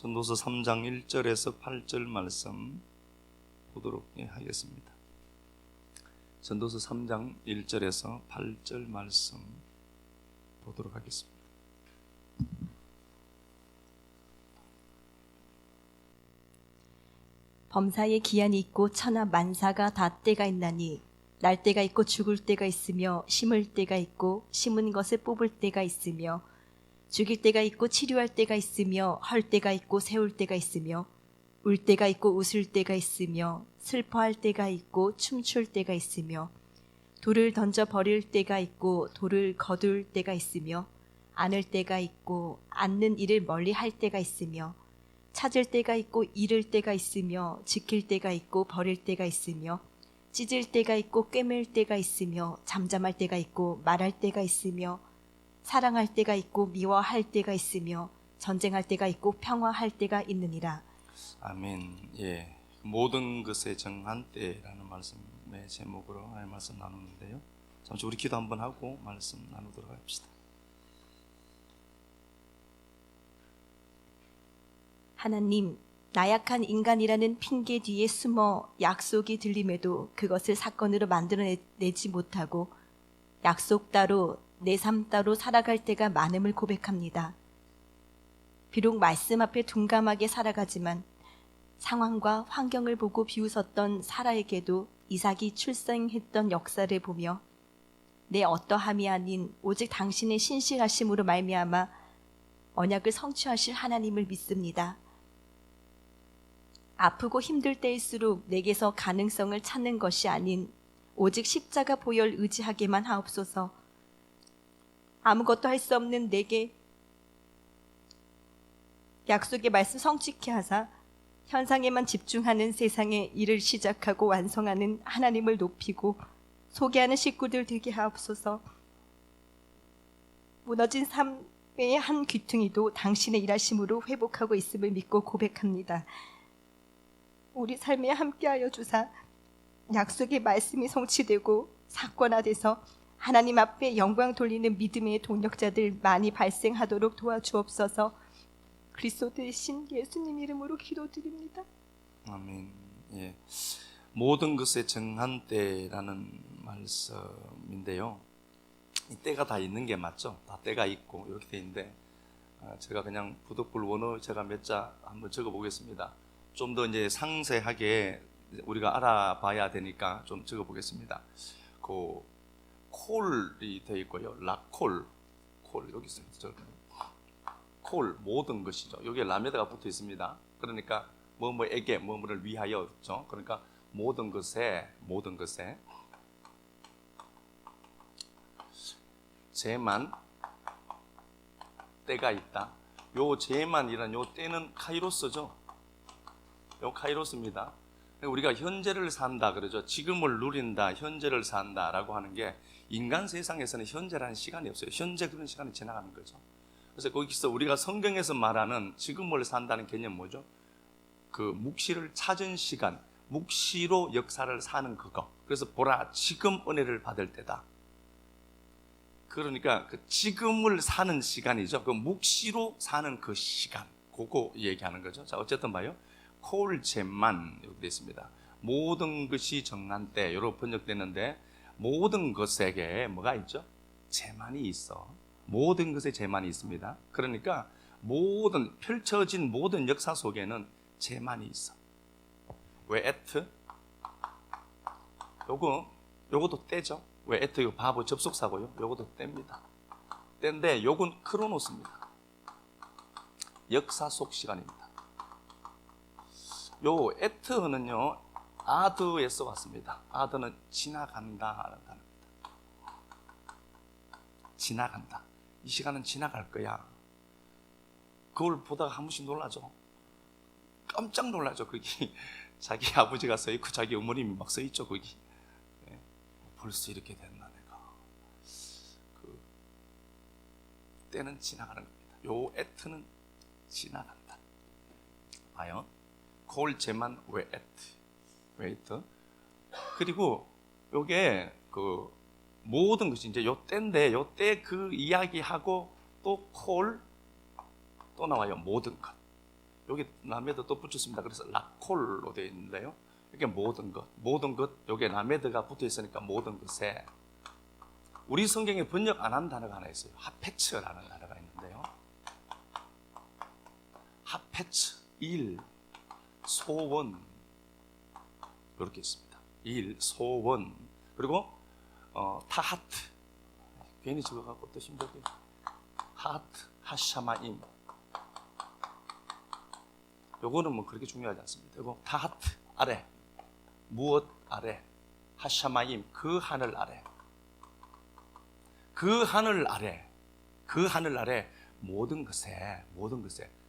전도서 3장 1절에서 8절 말씀 보도록 하겠습니다. 전도서 3장 1절에서 8절 말씀 보도록 하겠습니다. 범사에 기한이 있고 천하 만사가 다 때가 있나니 날 때가 있고 죽을 때가 있으며 심을 때가 있고 심은 것을 뽑을 때가 있으며 죽일 때가 있고 치료할 때가 있으며 헐 때가 있고 세울 때가 있으며 울 때가 있고 웃을 때가 있으며 슬퍼할 때가 있고 춤출 때가 있으며 돌을 던져 버릴 때가 있고 돌을 거둘 때가 있으며 안을 때가 있고 앉는 일을 멀리 할 때가 있으며 찾을 때가 있고 잃을 때가 있으며 지킬 때가 있고 버릴 때가 있으며 찢을 때가 있고 꿰맬 때가 있으며 잠잠할 때가 있고 말할 때가 있으며 사랑할 때가 있고 미워할 때가 있으며 전쟁할 때가 있고 평화할 때가 있느니라. 아멘. 예, 모든 것에 정한 때라는 말씀의 제목으로 하나님 말씀 나누는데요. 잠시 우리 기도 한번 하고 말씀 나누도록 합시다. 하나님, 나약한 인간이라는 핑계 뒤에 숨어 약속이 들림에도 그것을 사건으로 만들어내지 못하고 약속 따로 내 삶 따로 살아갈 때가 많음을 고백합니다. 비록 말씀 앞에 둔감하게 살아가지만 상황과 환경을 보고 비웃었던 사라에게도 이삭이 출생했던 역사를 보며 내 어떠함이 아닌 오직 당신의 신실하심으로 말미암아 언약을 성취하실 하나님을 믿습니다. 아프고 힘들 때일수록 내게서 가능성을 찾는 것이 아닌 오직 십자가 보혈 의지하게만 하옵소서. 아무것도 할 수 없는 내게 약속의 말씀 성취케 하사 현상에만 집중하는 세상의 일을 시작하고 완성하는 하나님을 높이고 소개하는 식구들 되게 하옵소서. 무너진 삶의 한 귀퉁이도 당신의 일하심으로 회복하고 있음을 믿고 고백합니다. 우리 삶에 함께하여 주사 약속의 말씀이 성취되고 사건화돼서 하나님 앞에 영광 돌리는 믿음의 동력자들 많이 발생하도록 도와주옵소서. 그리스도 되신 예수님 이름으로 기도드립니다. 아멘. 예, 모든 것에 정한 때라는 말씀인데요. 이 때가 다 있는 게 맞죠? 다 때가 있고 이렇게 돼 있는데 제가 그냥 부득불 원어 제가 몇 자 한번 적어 보겠습니다. 좀 더 이제 상세하게 우리가 알아봐야 되니까 좀 적어 보겠습니다. 그 콜이 되어 있고요. 락콜, 콜 여기 있습니다. 콜 모든 것이죠. 여기에 라메다가 붙어 있습니다. 그러니까 뭐뭐에게 뭐뭐를 위하여 그렇죠. 그러니까 모든 것에 제만 때가 있다. 요 제만이란 요 때는 카이로스죠. 요 카이로스입니다. 우리가 현재를 산다 그러죠. 지금을 누린다, 현재를 산다라고 하는 게 인간 세상에서는 현재라는 시간이 없어요. 현재 그런 시간이 지나가는 거죠. 그래서 거기서 우리가 성경에서 말하는 지금을 산다는 개념 뭐죠? 그 묵시를 찾은 시간, 묵시로 역사를 사는 그거. 그래서 보라, 지금 은혜를 받을 때다. 그러니까 그 지금을 사는 시간이죠. 그 묵시로 사는 그 시간, 그거 얘기하는 거죠. 자, 어쨌든 봐요. 콜제만 여기 되어 있습니다. 모든 것이 정한 때, 이렇게 번역되는데 모든 것에게 뭐가 있죠? 제만이 있어. 모든 것에 제만이 있습니다. 그러니까 모든 펼쳐진 모든 역사 속에는 제만이 있어. 왜 에트? 요것도 때죠. 왜 에트? 이거 바보 접속사고요. 요것도 때입니다. 때인데 요건 크로노스입니다. 역사 속 시간입니다. 요 에트는요 아드에서 왔습니다. 아드는 지나간다라는 단어입니다. 지나간다. 이 시간은 지나갈 거야. 그걸 보다가 한 번씩 놀라죠. 깜짝 놀라죠. 거기 자기 아버지가 서 있고 자기 어머님이 막 서 있죠. 거기 벌써 이렇게 됐나 내가. 그 때는 지나가는 겁니다. 요 에트는 지나간다. 봐요. 콜제만 웨이트. 그리고 요게 그 모든 것이 이제 요 때인데 요 때 그 이야기하고 또 콜 또 나와요. 모든 것. 여기 라메드 또 붙였습니다. 그래서 라콜로 되어 있는데요. 이게 모든 것, 여기에 라메드가 붙어 있으니까 모든 것에, 우리 성경에 번역 안 한 단어가 하나 있어요. 하페츠라는 단어가 있는데요. 하페츠, 일, 소원, 이렇게 있습니다. 일, 소원, 그리고 타하트, 괜히 적어갖고 또 힘들게, 하트, 하샤마임, 요거는 뭐 그렇게 중요하지 않습니다. 이거 타하트, 아래, 무엇 아래, 하샤마임, 그 하늘 아래, 그 하늘 아래, 그 하늘 아래 모든 것에,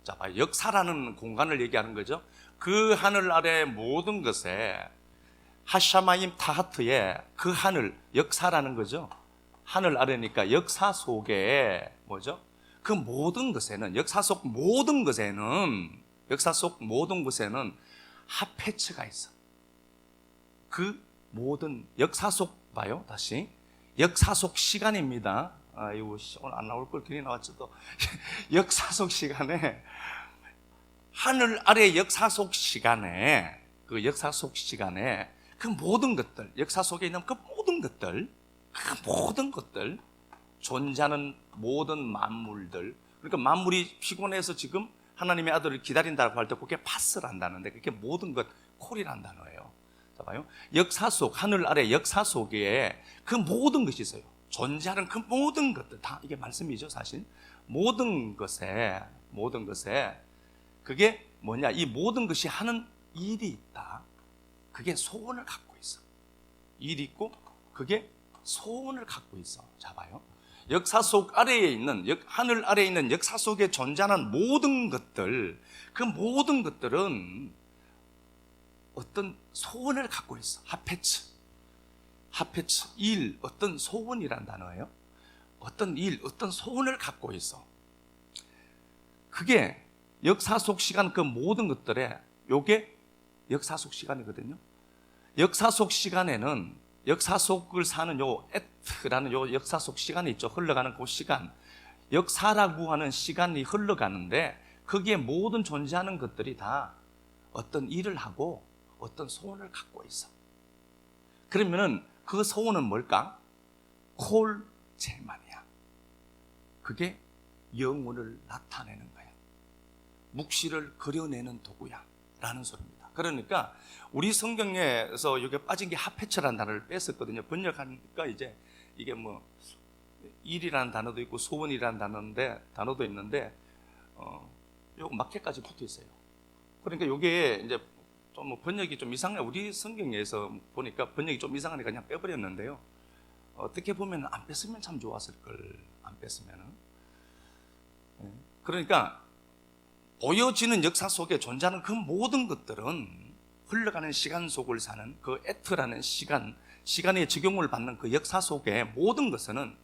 자, 봐요. 역사라는 공간을 얘기하는 거죠. 그 하늘 아래 모든 것에, 하샤마임 타하트에, 그 하늘, 역사라는 거죠. 하늘 아래니까 역사 속에 뭐죠? 그 모든 것에는, 역사 속 모든 것에는 하페츠가 있어. 그 모든, 역사 속, 봐요, 다시. 역사 속 시간입니다. 이거 오늘 안 나올 걸 괜히 나왔죠, 또. 역사 속 시간에, 하늘 아래 역사 속 시간에, 그 모든 것들, 역사 속에 있는 그 모든 것들, 존재하는 모든 만물들, 그러니까 만물이 피곤해서 지금 하나님의 아들을 기다린다고 할 때 그게 파스란다는데, 그게 모든 것, 콜이란 단어예요. 자, 봐요. 역사 속, 하늘 아래 역사 속에 그 모든 것이 있어요. 존재하는 그 모든 것들, 다 이게 말씀이죠, 사실. 모든 것에, 그게 뭐냐, 이 모든 것이 하는 일이 있다. 그게 소원을 갖고 있어. 일이 있고, 그게 소원을 갖고 있어. 자, 봐요. 역사 속 아래에 있는, 하늘 아래에 있는 역사 속에 존재하는 모든 것들, 그 모든 것들은 어떤 소원을 갖고 있어. 하페츠, 일, 어떤 소원이란 단어예요. 어떤 일, 어떤 소원을 갖고 있어. 그게 역사 속 시간, 그 모든 것들에, 요게 역사 속 시간이거든요. 역사 속 시간에는, 역사 속을 사는 요 에트라는 요 역사 속 시간이 있죠. 흘러가는 그 시간, 역사라고 하는 시간이 흘러가는데, 거기에 모든 존재하는 것들이 다 어떤 일을 하고 어떤 소원을 갖고 있어. 그러면은 그 소원은 뭘까? 콜제만이야. 그게 영혼을 나타내는 거야. 묵시를 그려내는 도구야 라는 소리입니다. 그러니까 우리 성경에서 여기 빠진 게 하페츠라는 단어를 뺐었거든요. 번역하니까 이제 이게 뭐 일이라는 단어도 있고 소원이라는 단어도 있는데 요거 마켓까지 붙어 있어요. 그러니까 요게 이제 좀 뭐 번역이 좀 이상해. 우리 성경에서 보니까 번역이 좀 이상하니까 그냥 빼버렸는데요. 어떻게 보면 안 뺐으면 참 좋았을 걸. 안 뺐으면은. 그러니까 보여지는 역사 속에 존재하는 그 모든 것들은 흘러가는 시간 속을 사는 그 에트라는 시간의 적용을 받는 그 역사 속에 모든 것에는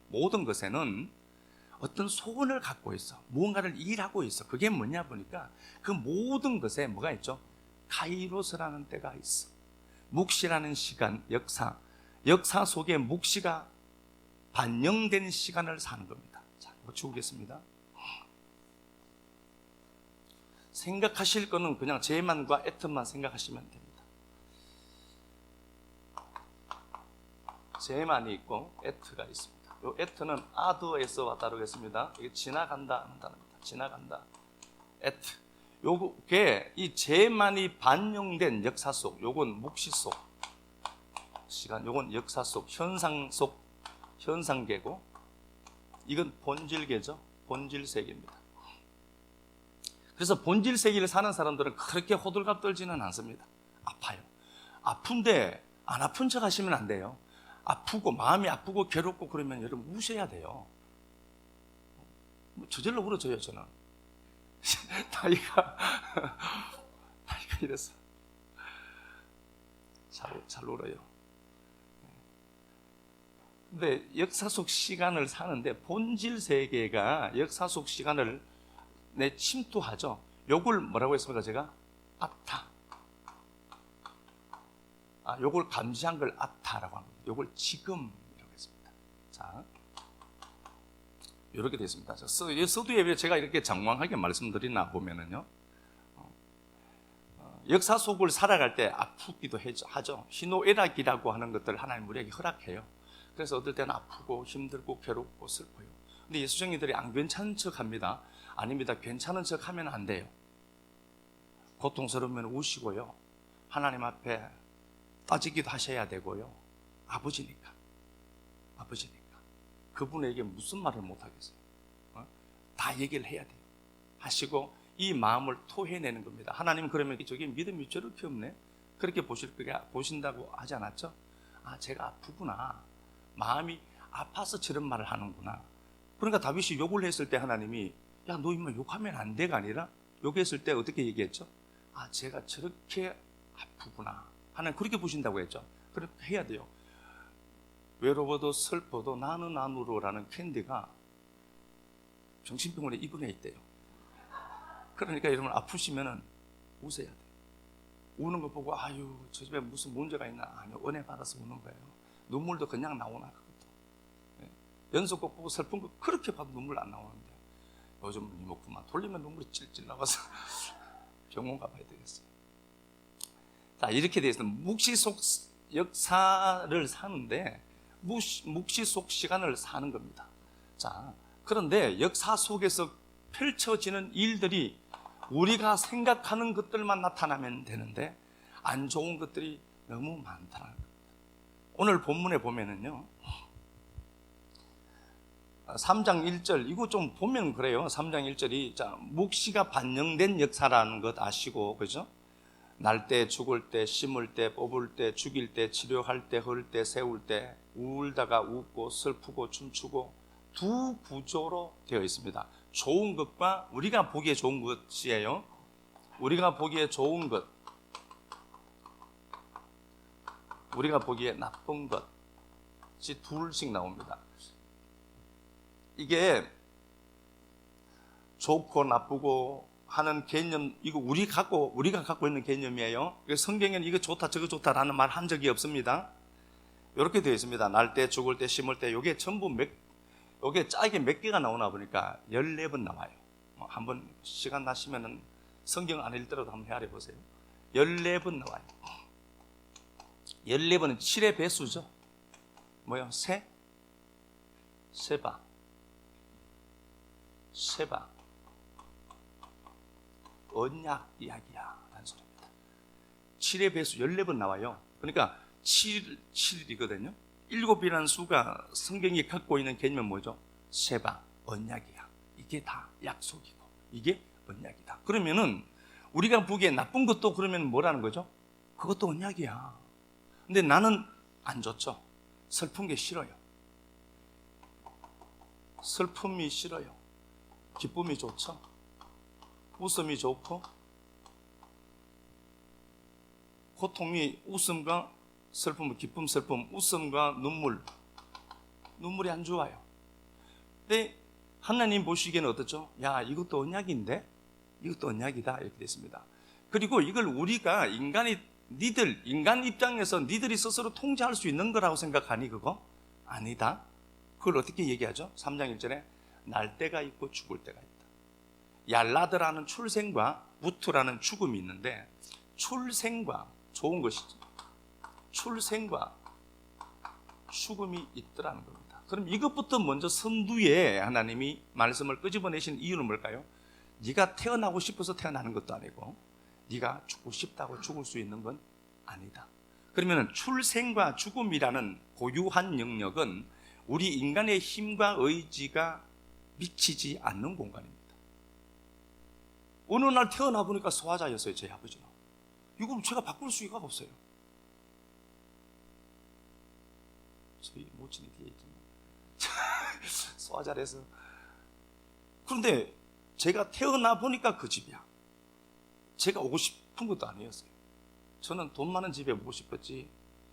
어떤 소원을 갖고 있어. 무언가를 일하고 있어. 그게 뭐냐 보니까 그 모든 것에 뭐가 있죠? 카이로스라는 때가 있어. 묵시라는 시간, 역사 속에 묵시가 반영된 시간을 사는 겁니다. 자, 이거 지우겠습니다. 생각하실 거는 그냥 제만과 에트만 생각하시면 됩니다. 제만이 있고 에트가 있습니다. 이 에트는 아드에서 왔다 그러겠습니다. 이게 지나간다 하는 단어입니다. 지나간다. 에트. 요게 이 제만이 반영된 역사 속, 요건 묵시 속 시간, 요건 역사 속, 현상 속, 현상계고, 이건 본질계죠. 본질 세계입니다. 그래서 본질 세계를 사는 사람들은 그렇게 호들갑 떨지는 않습니다. 아파요. 아픈데 안 아픈 척 하시면 안 돼요. 아프고 마음이 아프고 괴롭고 그러면 여러분 우셔야 돼요. 저절로 울어져요. 저는 나이가 이래서 잘 울어요. 근데 역사 속 시간을 사는데 본질 세계가 역사 속 시간을 침투하죠. 요걸 뭐라고 했습니까? 제가 아타. 요걸 감지한 걸 아타라고 합니다. 요걸 지금이라고 했습니다. 자, 이렇게 되어 있습니다. 서두에 제가 이렇게 장황하게 말씀드리나 보면은요, 역사 속을 살아갈 때 아프기도 하죠. 희노애락이라고 하는 것들을 하나님 우리에게 허락해요. 그래서 어떨 때는 아프고 힘들고 괴롭고 슬퍼요. 근데 예수쟁이들이 안 괜찮은 척 합니다. 아닙니다. 괜찮은 척 하면 안 돼요. 고통스러우면 우시고요. 하나님 앞에 따지기도 하셔야 되고요. 아버지니까. 그분에게 무슨 말을 못하겠어요. 다 얘기를 해야 돼요. 하시고 이 마음을 토해내는 겁니다. 하나님 그러면 저게 믿음이 저렇게 없네? 그렇게 보신다고 하지 않았죠? 아, 제가 아프구나. 마음이 아파서 저런 말을 하는구나. 그러니까 다윗이 욕을 했을 때 하나님이 야, 너 임마 욕하면 안 돼가 아니라 욕했을 때 어떻게 얘기했죠? 아, 제가 저렇게 아프구나. 하나님 그렇게 보신다고 했죠. 그렇게 해야 돼요. 외로워도 슬퍼도 나는 안으로라는 캔디가 정신병원에 입원해 있대요. 그러니까 여러분 아프시면은 웃어야 돼요. 우는 거 보고 아유 저 집에 무슨 문제가 있나? 아니요, 은혜 받아서 우는 거예요. 눈물도 그냥 나오나 그것도. 연속곡 보고 슬픈 거 그렇게 봐도 눈물 안 나오는데 요즘 이목구만 돌리면 눈물이 찔찔 나와서 병원 가봐야 되겠어요. 자, 이렇게 되어 있으면 묵시 속 역사를 사는데 묵시 속 시간을 사는 겁니다. 자, 그런데 역사 속에서 펼쳐지는 일들이 우리가 생각하는 것들만 나타나면 되는데 안 좋은 것들이 너무 많다는 겁니다. 오늘 본문에 보면은요 3장 1절 이거 좀 보면 그래요. 3장 1절이 자, 묵시가 반영된 역사라는 것 아시고 그죠? 날 때, 죽을 때, 심을 때, 뽑을 때, 죽일 때, 치료할 때, 헐 때, 세울 때, 울다가 웃고 슬프고 춤추고 두 구조로 되어 있습니다. 좋은 것과 우리가 보기에 좋은 것이에요. 우리가 보기에 좋은 것, 우리가 보기에 나쁜 것이 둘씩 나옵니다. 이게 좋고 나쁘고 하는 개념, 이거 우리가 갖고 있는 개념이에요. 성경에는 이거 좋다 저거 좋다라는 말 한 적이 없습니다. 이렇게 되어 있습니다. 날 때, 죽을 때, 심을 때. 이게 전부 이게 짝이 몇 개가 나오나 보니까 14번 나와요. 한번 시간 나시면은 성경 안 읽더라도 한번 헤아려 보세요. 14번 나와요. 14번은 7의 배수죠. 뭐요? 세바. 언약 이야기야 라는 소리입니다. 7의 배수 14번 나와요. 그러니까 7이거든요 7이라는 수가 성경이 갖고 있는 개념은 뭐죠? 세바, 언약이야. 이게 다 약속이고 이게 언약이다. 그러면은 우리가 보기에 나쁜 것도 그러면 뭐라는 거죠? 그것도 언약이야. 근데 나는 안 좋죠. 슬픈 게 싫어요. 슬픔이 싫어요. 기쁨이 좋죠. 웃음이 좋고 고통이 웃음과 슬픔, 기쁨, 슬픔, 웃음과 눈물이 안 좋아요. 근데 하나님 보시기에는 어떻죠? 야, 이것도 언약인데? 이것도 언약이다 이렇게 됐습니다. 그리고 이걸 우리가 인간 입장에서 니들이 스스로 통제할 수 있는 거라고 생각하니 그거? 아니다. 그걸 어떻게 얘기하죠? 3장 1절에 날 때가 있고 죽을 때가 있다. 얄라드라는 출생과 무트라는 죽음이 있는데 출생과 좋은 것이죠. 출생과 죽음이 있더라는 겁니다. 그럼 이것부터 먼저 선두에 하나님이 말씀을 끄집어내신 이유는 뭘까요? 네가 태어나고 싶어서 태어나는 것도 아니고 네가 죽고 싶다고 죽을 수 있는 건 아니다. 그러면 출생과 죽음이라는 고유한 영역은 우리 인간의 힘과 의지가 미치지 않는 공간입니다. 어느 날 태어나 보니까 소화자였어요. 제 아버지는. 이걸 제가 바꿀 수가 없어요. 저희 모친이 뒤에 있지만 소화자라서. 그런데 제가 태어나 보니까 그 집이야. 제가 오고 싶은 것도 아니었어요. 저는 돈 많은 집에 오고 싶었지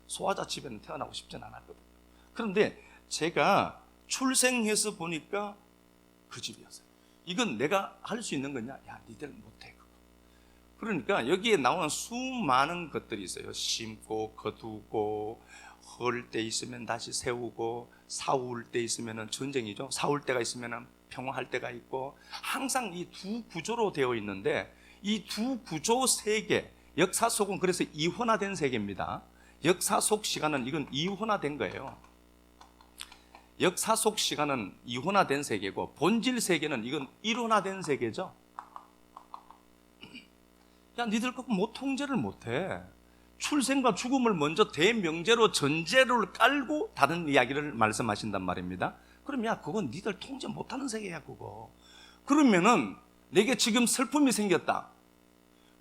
소화자 집에는 태어나고 싶진 않았거든요. 그런데 제가 출생해서 보니까 그 집이었어요. 이건 내가 할 수 있는 거냐? 야, 니들 못해 그거. 그러니까 여기에 나오는 수많은 것들이 있어요. 심고 거두고 헐 때 있으면 다시 세우고 사울 때 있으면 전쟁이죠. 사울 때가 있으면 평화할 때가 있고 항상 이 두 구조로 되어 있는데 이 두 구조 세계, 역사 속은 그래서 이혼화된 세계입니다. 역사 속 시간은 이건 이혼화된 거예요. 역사 속 시간은 이혼화된 세계고 본질 세계는 이건 일원화된 세계죠. 야, 니들 그거 뭐 통제를 못해. 출생과 죽음을 먼저 대명제로 전제를 깔고 다른 이야기를 말씀하신단 말입니다. 그럼 야, 그건 니들 통제 못하는 세계야 그거. 그러면은 내게 지금 슬픔이 생겼다.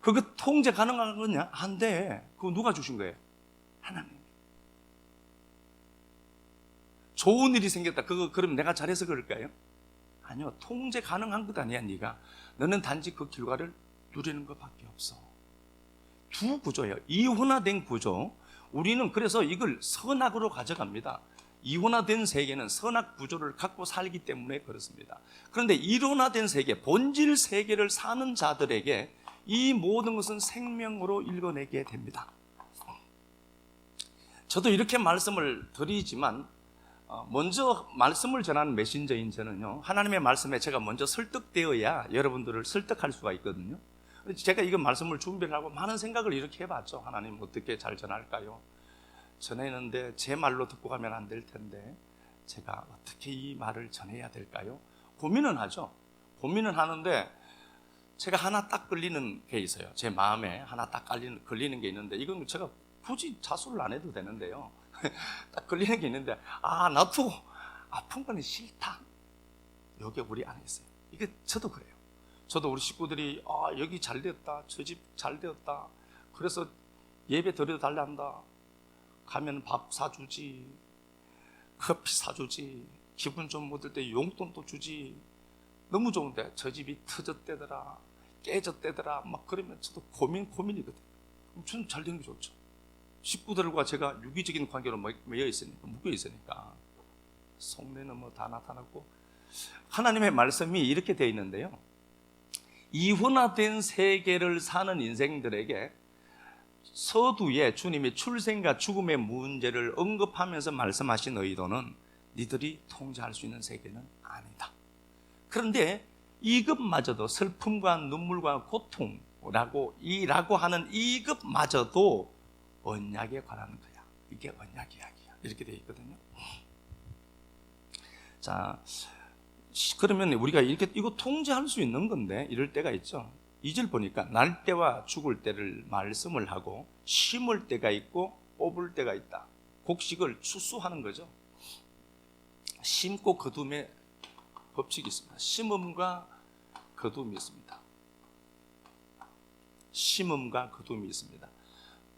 그거 통제 가능한 거냐? 안 돼. 그거 누가 주신 거예요? 하나님. 좋은 일이 생겼다. 그거 그럼 내가 잘해서 그럴까요? 아니요. 통제 가능한 것 아니야 네가. 너는 단지 그 결과를 누리는 것밖에 없어. 두 구조예요. 이혼화된 구조. 우리는 그래서 이걸 선악으로 가져갑니다. 이혼화된 세계는 선악 구조를 갖고 살기 때문에 그렇습니다. 그런데 이론화된 세계, 본질 세계를 사는 자들에게 이 모든 것은 생명으로 읽어내게 됩니다. 저도 이렇게 말씀을 드리지만 먼저 말씀을 전하는 메신저인 저는요, 하나님의 말씀에 제가 먼저 설득되어야 여러분들을 설득할 수가 있거든요. 제가 이거 말씀을 준비를 하고 많은 생각을 이렇게 해봤죠. 하나님 어떻게 잘 전할까요? 전했는데 제 말로 듣고 가면 안 될 텐데 제가 어떻게 이 말을 전해야 될까요? 고민은 하죠. 고민은 하는데 제가 하나 딱 걸리는 게 있어요. 제 마음에 하나 딱 걸리는 게 있는데 이건 제가 굳이 자수를 안 해도 되는데요. 딱 걸리는 게 있는데 나도 아픈 거는 싫다. 여기 우리 안에 있어요. 이게 저도 그래요. 저도 우리 식구들이 여기 잘 되었다. 저 집 잘 되었다. 그래서 예배 드려도 달란다. 가면 밥 사주지, 커피 사주지, 기분 좀 못 들 때 용돈도 주지. 너무 좋은데 저 집이 터졌대더라, 깨졌대더라 막 그러면 저도 고민이거든요. 저는 잘 되는 게 좋죠. 식구들과 제가 유기적인 관계로 묶여 있으니까 속내는 뭐 다 나타났고. 하나님의 말씀이 이렇게 되어 있는데요, 이혼화된 세계를 사는 인생들에게 서두에 주님이 출생과 죽음의 문제를 언급하면서 말씀하신 의도는 니들이 통제할 수 있는 세계는 아니다. 그런데 이것마저도 슬픔과 눈물과 고통이라고 하는 이것마저도 언약에 관한 거야. 이게 언약 이야기야. 이렇게 되어 있거든요. 자, 그러면 우리가 이거 통제할 수 있는 건데 이럴 때가 있죠. 2절 보니까 날 때와 죽을 때를 말씀을 하고 심을 때가 있고 뽑을 때가 있다. 곡식을 추수하는 거죠. 심고 거둠의 법칙이 있습니다. 심음과 거둠이 있습니다. 심음과 거둠이 있습니다.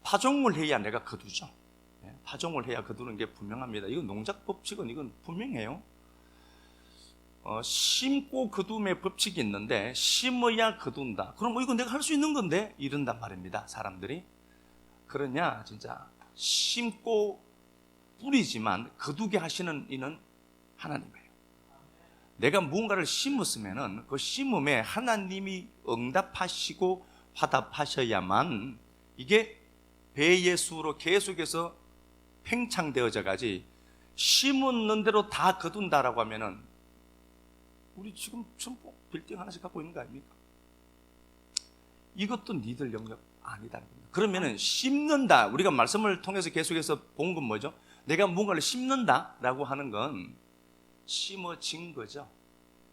파종을 해야 내가 거두죠. 파종을 해야 거두는 게 분명합니다. 이건 농작 법칙은 이건 분명해요. 심고 거둠의 법칙이 있는데 심어야 거둔다. 그럼 이거 내가 할 수 있는 건데 이런단 말입니다. 사람들이. 그러냐? 진짜 심고 뿌리지만 거두게 하시는 이는 하나님이에요. 내가 무언가를 심었으면은 그 심음에 하나님이 응답하시고 화답하셔야만 이게 배의 수로 계속해서 팽창되어져 가지, 심었는 대로 다 거둔다라고 하면은 우리 지금 전부 빌딩 하나씩 갖고 있는 거 아닙니까? 이것도 니들 영역 아니다는 겁니다. 그러면은 심는다, 우리가 말씀을 통해서 계속해서 본 건 뭐죠? 내가 뭔가를 심는다라고 하는 건 심어진 거죠.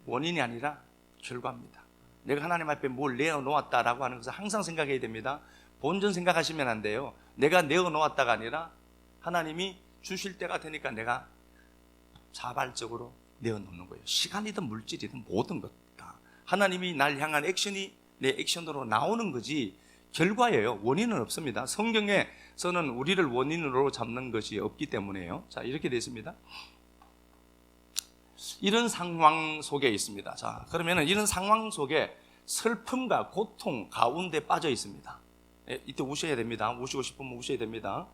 원인이 아니라 결과입니다. 내가 하나님 앞에 뭘 내어놓았다라고 하는 것을 항상 생각해야 됩니다. 본전 생각하시면 안 돼요. 내가 내어놓았다가 아니라 하나님이 주실 때가 되니까 내가 자발적으로 내어놓는 거예요. 시간이든 물질이든 모든 것 다 하나님이 날 향한 액션이 내 액션으로 나오는 거지 결과예요. 원인은 없습니다. 성경에서는 우리를 원인으로 잡는 것이 없기 때문에요. 자, 이렇게 되어 있습니다. 이런 상황 속에 있습니다. 자, 그러면은 이런 상황 속에 슬픔과 고통 가운데 빠져 있습니다. 이때 우셔야 됩니다. 우시고 싶으면 우셔야 됩니다.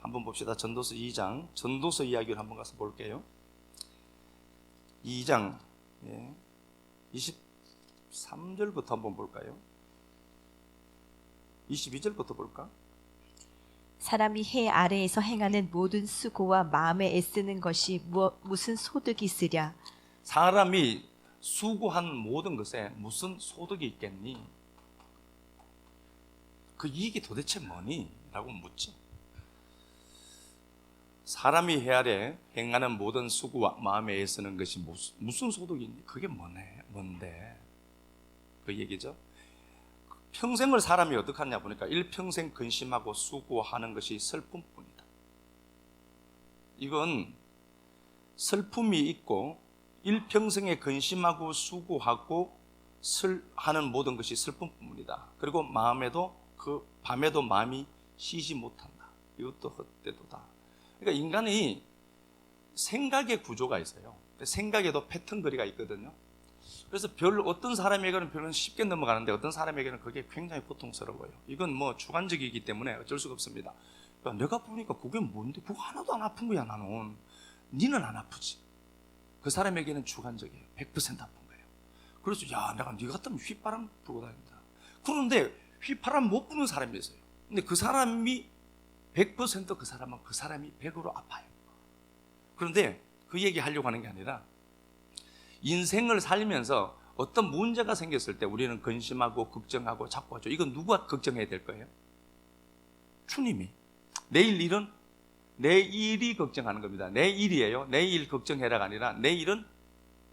한번 봅시다. 전도서 2장, 전도서 이야기를 한번 가서 볼게요. 2장 23절부터 한번 볼까요? 22절부터 볼까? 사람이 해 아래에서 행하는 모든 수고와 마음에 애쓰는 것이 무슨 소득이 있으랴. 사람이 수고한 모든 것에 무슨 소득이 있겠니? 그 이익이 도대체 뭐니? 라고 묻죠. 사람이 헤아려 행하는 모든 수고와 마음에 애쓰는 것이 무슨 소득이니? 그게 뭔데? 그 얘기죠. 평생을 사람이 어떻게 하냐 보니까 일평생 근심하고 수고하는 것이 슬픔뿐이다. 이건 슬픔이 있고 일평생에 근심하고 수고하고 하는 모든 것이 슬픔뿐이다. 그리고 마음에도 그 밤에도 마음이 쉬지 못한다. 이것도 헛되도다. 그러니까 인간이 생각의 구조가 있어요. 생각에도 패턴거리가 있거든요. 그래서 어떤 사람에게는 별로 쉽게 넘어가는데 어떤 사람에게는 그게 굉장히 고통스러워요. 이건 뭐 주관적이기 때문에 어쩔 수가 없습니다. 그러니까 내가 보니까 그게 뭔데? 그거 하나도 안 아픈 거야 나는. 니는 안 아프지. 그 사람에게는 주관적이에요. 100% 아픈 거예요. 그래서 내가 니 같으면 휘바람 불고 다닌다. 그런데 휘바람 못 부는 사람이 있어요. 근데 그 사람이 100% 그 사람이 100으로 아파요. 그런데 그 얘기 하려고 하는 게 아니라 인생을 살면서 어떤 문제가 생겼을 때 우리는 근심하고 걱정하고 자꾸 하죠. 이건 누가 걱정해야 될 거예요? 주님이. 내일 일은 내일이 걱정하는 겁니다. 내일이에요. 내일 걱정해라가 아니라 내일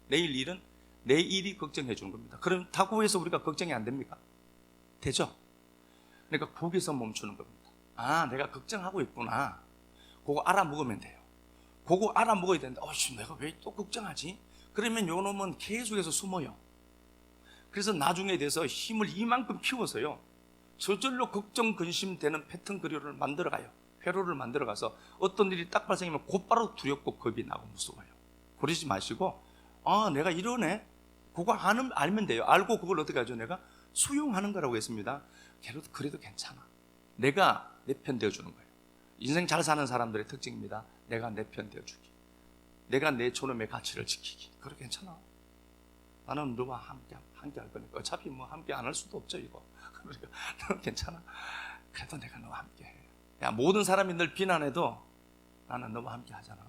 일은 내일이 걱정해 주는 겁니다. 그렇다고 해서 우리가 걱정이 안 됩니까? 되죠? 그러니까 거기서 멈추는 겁니다. 내가 걱정하고 있구나. 그거 알아먹으면 돼요. 그거 알아먹어야 되는데 내가 왜 또 걱정하지? 그러면 요 놈은 계속해서 숨어요. 그래서 나중에 돼서 힘을 이만큼 키워서요 저절로 걱정 근심되는 패턴 그리를 만들어가요. 회로를 만들어가서 어떤 일이 딱 발생하면 곧바로 두렵고 겁이 나고 무서워요. 그러지 마시고 내가 이러네. 그거 알면 돼요. 알고 그걸 어떻게 하죠? 내가 수용하는 거라고 했습니다. 그래도 괜찮아. 내가 내 편 되어주는 거예요. 인생 잘 사는 사람들의 특징입니다. 내가 내 편 되어주기. 내가 내 존엄의 가치를 지키기. 그래 괜찮아. 나는 너와 함께 할 거니까. 어차피 뭐 함께 안 할 수도 없죠 이거. 그러니까 너는 괜찮아. 그래도 내가 너와 함께 해. 모든 사람이 늘 비난해도 나는 너와 함께 하잖아.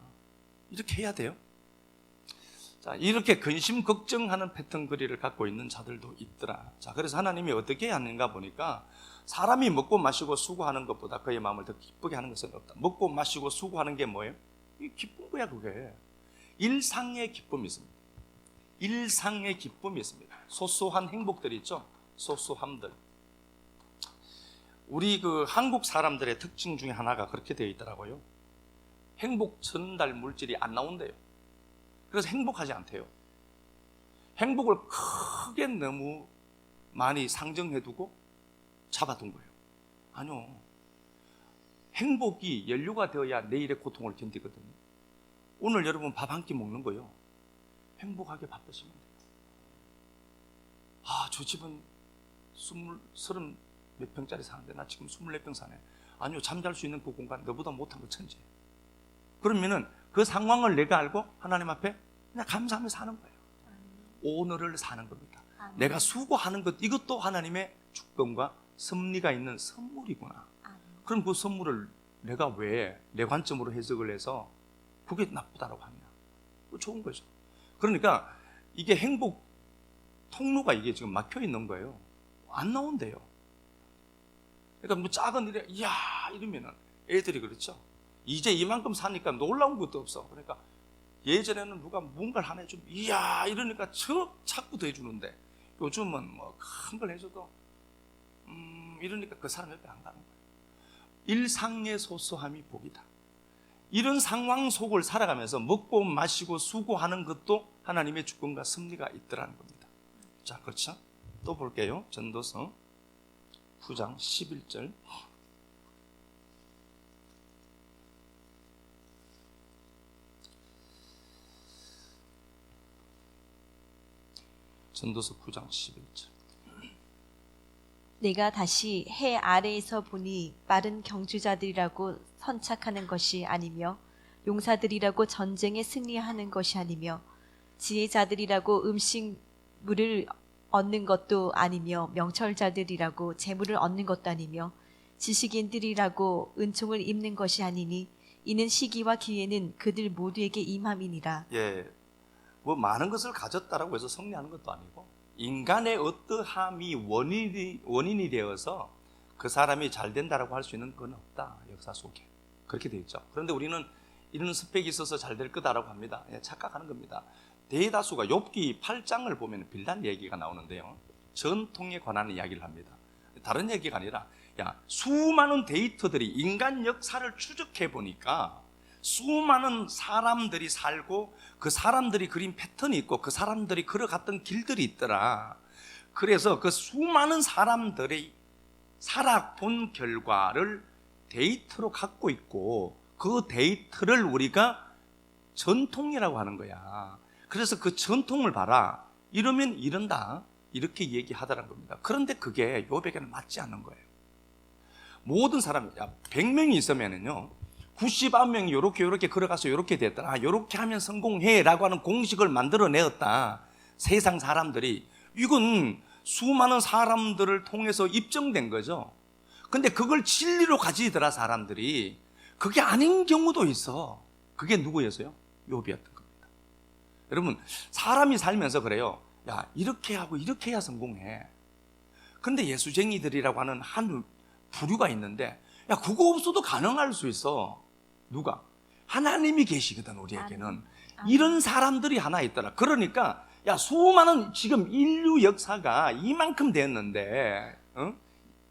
이렇게 해야 돼요. 자, 이렇게 근심 걱정하는 패턴 거리를 갖고 있는 자들도 있더라. 자, 그래서 하나님이 어떻게 하는가 보니까 사람이 먹고 마시고 수고하는 것보다 그의 마음을 더 기쁘게 하는 것은 없다. 먹고 마시고 수고하는 게 뭐예요? 이게 기쁜 거야 그게. 일상의 기쁨이 있습니다. 일상의 기쁨이 있습니다. 소소한 행복들이 있죠. 소소함들. 우리 한국 사람들의 특징 중에 하나가 그렇게 되어 있더라고요. 행복 전달 물질이 안 나온대요. 그래서 행복하지 않대요. 행복을 크게 너무 많이 상정해두고 잡아둔 거예요. 아니요. 행복이 연료가 되어야 내일의 고통을 견디거든요. 오늘 여러분 밥 한 끼 먹는 거요. 행복하게 밥 드시면 돼요. 저 집은 30 몇 평짜리 사는데 나 지금 24평 사네. 아니요, 잠잘 수 있는 그 공간 너보다 못한 거 천재. 그러면은 그 상황을 내가 알고 하나님 앞에 그냥 감사하며 사는 거예요. 오늘을 사는 겁니다. 내가 수고하는 것, 이것도 하나님의 주권과 섭리가 있는 선물이구나. 그럼 그 선물을 내가 왜 내 관점으로 해석을 해서 그게 나쁘다라고 하냐? 좋은 거죠. 그러니까 이게 행복 통로가 이게 지금 막혀 있는 거예요. 안 나온대요. 그러니까 뭐 작은 일에 이야 이러면은 애들이 그렇죠. 이제 이만큼 사니까 놀라운 것도 없어. 그러니까 예전에는 누가 뭔가를 하나 해주면 이야 이러니까 자꾸 더 해주는데 요즘은 뭐 큰 걸 해줘도 이러니까 그 사람 옆에 안 가는 거예요. 일상의 소소함이 복이다. 이런 상황 속을 살아가면서 먹고 마시고 수고하는 것도 하나님의 주권과 섭리가 있더라는 겁니다. 자, 그렇죠? 또 볼게요. 전도서 9장 11절. 전도서 9장 11절. 내가 다시 해 아래에서 보니 빠른 경주자들이라고 선착하는 것이 아니며 용사들이라고 전쟁에 승리하는 것이 아니며 지혜자들이라고 음식물을 얻는 것도 아니며 명철자들이라고 재물을 얻는 것도 아니며 지식인들이라고 은총을 입는 것이 아니니 이는 시기와 기회는 그들 모두에게 임함이니라. 예, 뭐 많은 것을 가졌다라고 해서 승리하는 것도 아니고 인간의 어떠함이 원인이 되어서 그 사람이 잘 된다라고 할 수 있는 건 없다, 역사 속에. 그렇게 되어 있죠. 그런데 우리는 이런 스펙이 있어서 잘 될 거다라고 합니다. 착각하는 겁니다. 대다수가 욥기 8장을 보면 빌란 얘기가 나오는데요, 전통에 관한 이야기를 합니다. 다른 얘기가 아니라 수많은 데이터들이 인간 역사를 추적해 보니까 수많은 사람들이 살고 그 사람들이 그린 패턴이 있고 그 사람들이 걸어갔던 길들이 있더라. 그래서 그 수많은 사람들이 살아본 결과를 데이터로 갖고 있고 그 데이터를 우리가 전통이라고 하는 거야. 그래서 그 전통을 봐라, 이러면 이런다, 이렇게 얘기하더라는 겁니다. 그런데 그게 욥에게는 맞지 않는 거예요. 모든 사람이 100명이 있으면은요 99명이 요렇게 걸어가서 요렇게 됐더라, 요렇게 하면 성공해 라고 하는 공식을 만들어내었다, 세상 사람들이. 이건 수많은 사람들을 통해서 입증된 거죠. 근데 그걸 진리로 가지더라 사람들이. 그게 아닌 경우도 있어. 그게 누구였어요? 욥이었던 겁니다. 여러분, 사람이 살면서 그래요. 이렇게 하고 이렇게 해야 성공해. 근데 예수쟁이들이라고 하는 한 부류가 있는데, 그거 없어도 가능할 수 있어. 누가? 하나님이 계시거든, 우리에게는. 이런 사람들이 하나 있더라. 그러니까 수많은 지금 인류 역사가 이만큼 됐는데,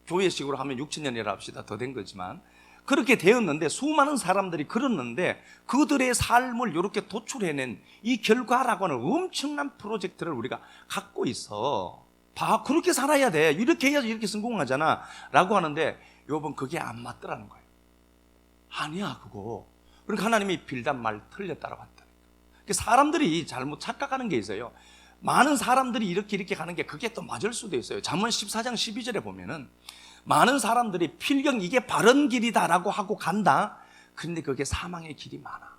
교회식으로 하면 6,000년이라 합시다. 더 된 거지만 그렇게 되었는데, 수많은 사람들이 그랬는데 그들의 삶을 이렇게 도출해낸 이 결과라고 하는 엄청난 프로젝트를 우리가 갖고 있어. 봐, 그렇게 살아야 돼, 이렇게 해야지 이렇게 성공하잖아 라고 하는데, 욥은 그게 안 맞더라는 거예요. 아니야 그거. 그러니까 하나님이 빌단 말 틀렸다라고 한다니까. 사람들이 잘못 착각하는 게 있어요. 많은 사람들이 이렇게 가는 게 그게 또 맞을 수도 있어요. 잠언 14장 12절에 보면은 많은 사람들이 필경 이게 바른 길이다라고 하고 간다. 그런데 그게 사망의 길이 많아.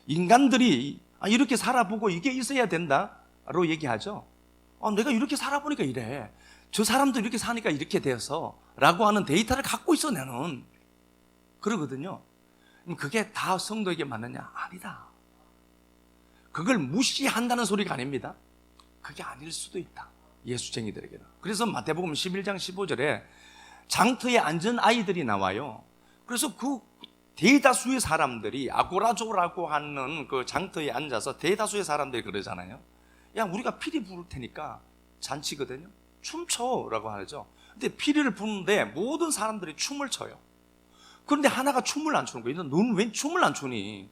인간들이 이렇게 살아보고 이게 있어야 된다로 얘기하죠. 내가 이렇게 살아보니까 이래, 저 사람도 이렇게 사니까 이렇게 되어서 라고 하는 데이터를 갖고 있어 나는. 그러거든요. 그게 다 성도에게 맞느냐? 아니다. 그걸 무시한다는 소리가 아닙니다. 그게 아닐 수도 있다, 예수쟁이들에게는. 그래서 마태복음 11장 15절에 장터에 앉은 아이들이 나와요. 그래서 그 대다수의 사람들이 아고라조라고 하는 그 장터에 앉아서 대다수의 사람들이 그러잖아요. 우리가 피리 부를 테니까 잔치거든요. 춤춰라고 하죠. 근데 피리를 부는데 모든 사람들이 춤을 춰요. 그런데 하나가 춤을 안 추는 거예요. 너는 왜 춤을 안 추니?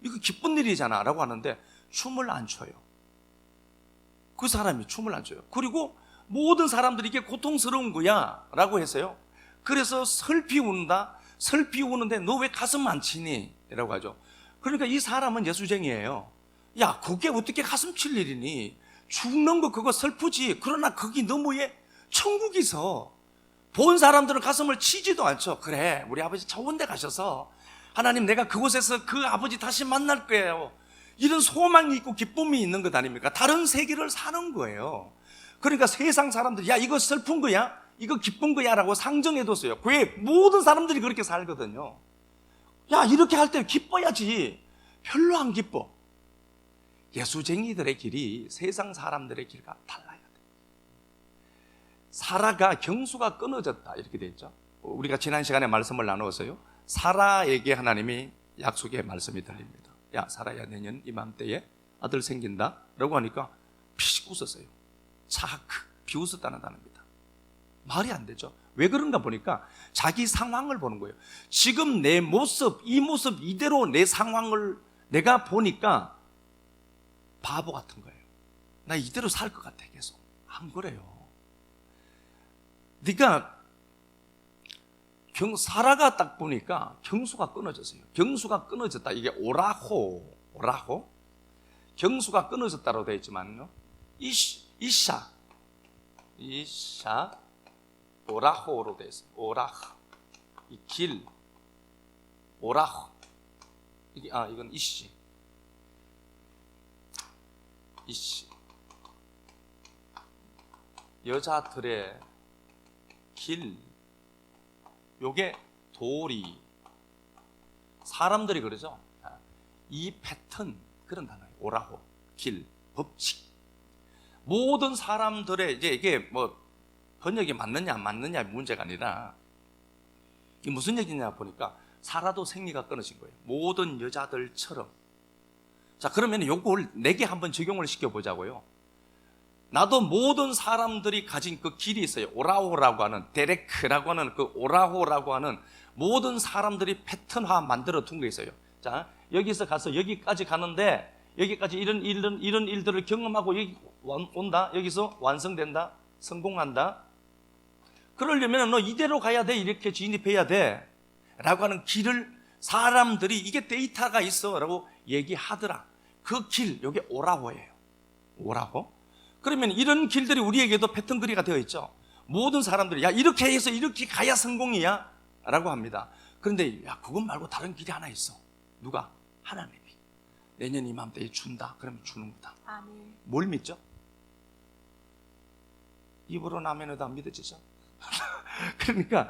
이거 기쁜 일이잖아 라고 하는데 춤을 안 춰요. 그 사람이 춤을 안 춰요. 그리고 모든 사람들이 이게 고통스러운 거야 라고 했어요. 그래서 슬피 운다. 슬피 우는데 너 왜 가슴 안 치니? 라고 하죠. 그러니까 이 사람은 예수쟁이에요. 그게 어떻게 가슴 칠 일이니? 죽는 거 그거 슬프지. 그러나 거기 너머에 천국이 있어. 본 사람들은 가슴을 치지도 않죠. 그래, 우리 아버지 좋은 데 가셔서 하나님 내가 그곳에서 그 아버지 다시 만날 거예요, 이런 소망이 있고 기쁨이 있는 것 아닙니까? 다른 세계를 사는 거예요. 그러니까 세상 사람들이 이거 슬픈 거야? 이거 기쁜 거야? 라고 상정해뒀어요. 왜? 모든 사람들이 그렇게 살거든요. 이렇게 할 때 기뻐야지. 별로 안 기뻐. 예수쟁이들의 길이 세상 사람들의 길과 달라야 돼. 사라가 경수가 끊어졌다 이렇게 되어 있죠. 우리가 지난 시간에 말씀을 나누었어요. 사라에게 하나님이 약속의 말씀이 들립니다. 사라야, 내년 이맘때에 아들 생긴다 라고 하니까 피식 웃었어요. 착 비웃었다는 단어입니다. 말이 안 되죠. 왜 그런가 보니까 자기 상황을 보는 거예요. 지금 내 모습, 이 모습 이대로 내 상황을 내가 보니까 바보 같은 거예요. 나 이대로 살 것 같아. 계속 안 그래요. 네가 사라가 딱 보니까 경수가 끊어졌어요. 경수가 끊어졌다. 이게 오라호. 경수가 끊어졌다로 되어 있지만요, 이샤 오라호로 되어 있어요. 오라호, 이 길, 오라호. 이건 이씨. 여자들의 길. 요게 도리. 사람들이 그러죠. 이 패턴, 그런 단어예요. 오라호, 길, 법칙. 모든 사람들의 이제 이게 번역이 맞느냐 안 맞느냐의 문제가 아니라 이게 무슨 얘기냐 보니까 살아도 생리가 끊어진 거예요. 모든 여자들처럼. 자, 그러면 요걸 내게 한번 적용을 시켜보자고요. 나도 모든 사람들이 가진 그 길이 있어요. 오라호라고 하는, 데레크라고 하는 그 오라호라고 하는 모든 사람들이 패턴화 만들어 둔 게 있어요. 자, 여기서 가서 여기까지 가는데 여기까지 이런 일들을 경험하고 여기 온다. 여기서 완성된다. 성공한다. 그러려면 너 이대로 가야 돼. 이렇게 진입해야 돼. 라고 하는 길을 사람들이 이게 데이터가 있어. 라고 얘기하더라. 그 길, 이게 오라호예요. 오라호. 그러면 이런 길들이 우리에게도 패턴거리가 되어 있죠. 모든 사람들이 야 이렇게 해서 이렇게 가야 성공이야 라고 합니다. 그런데 야 그것 말고 다른 길이 하나 있어. 누가? 하나님이 내년 이맘때에 준다. 그러면 주는 거다. 아멘. 뭘 믿죠? 입으로 아멘해도 안 믿어지죠? 그러니까